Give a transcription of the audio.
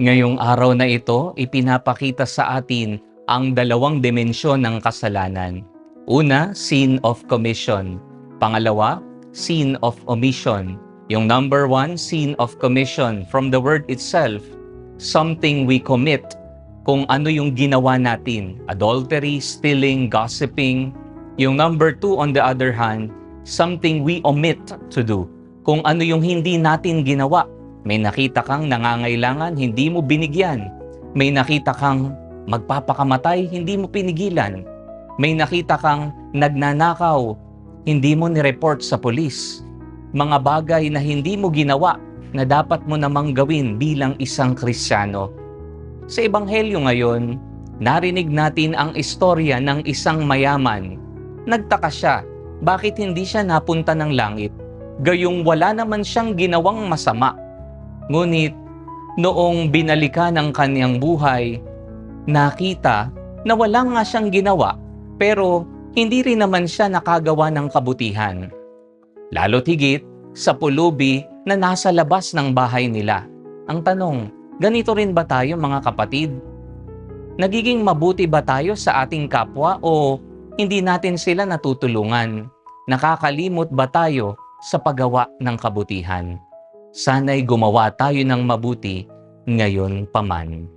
Ngayong araw na ito, ipinapakita sa atin ang dalawang dimensyon ng kasalanan. Una, sin of commission. Pangalawa, sin of omission. Yung number one, sin of commission. From the word itself, something we commit. Kung ano yung ginawa natin. Adultery, stealing, gossiping. Yung number two, on the other hand, something we omit to do. Kung ano yung hindi natin ginawa. May nakita kang nangangailangan, hindi mo binigyan. May nakita kang magpapakamatay, hindi mo pinigilan. May nakita kang nagnanakaw, hindi mo nireport sa pulis. Mga bagay na hindi mo ginawa na dapat mo namang gawin bilang isang Kristiyano. Sa Ebanghelyo ngayon, narinig natin ang istorya ng isang mayaman. Nagtaka siya, bakit hindi siya napunta ng langit? Gayong wala naman siyang ginawang masama. Ngunit, noong binalikan ang kanyang buhay, nakita na wala nga siyang ginawa, pero hindi rin naman siya nakagawa ng kabutihan. Lalo't higit sa pulubi na nasa labas ng bahay nila. Ang tanong, ganito rin ba tayo mga kapatid? Nagiging mabuti ba tayo sa ating kapwa o hindi natin sila natutulungan? Nakakalimot ba tayo sa paggawa ng kabutihan? Sana'y gumawa tayo ng mabuti ngayon pa man.